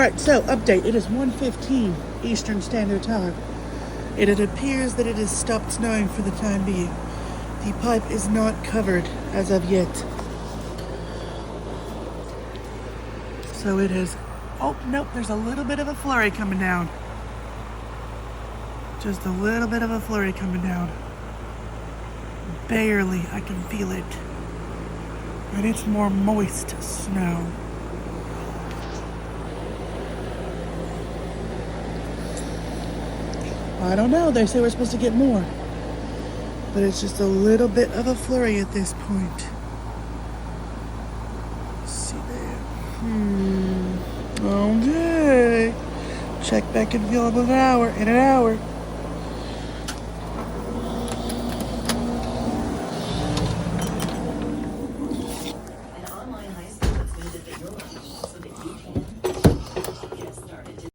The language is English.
Alright, so update. It is 1:15 Eastern Standard Time. And it appears that it has stopped snowing for the time being. The pipe is not covered as of yet. So it has... Oh, nope, there's a little bit of a flurry coming down. Just a little bit of a flurry coming down. Barely, I can feel it. And it's more moist snow. I don't know, they say we're supposed to get more. But it's just a little bit of a flurry at this point. Let's see there. Okay. Check back in field in an hour.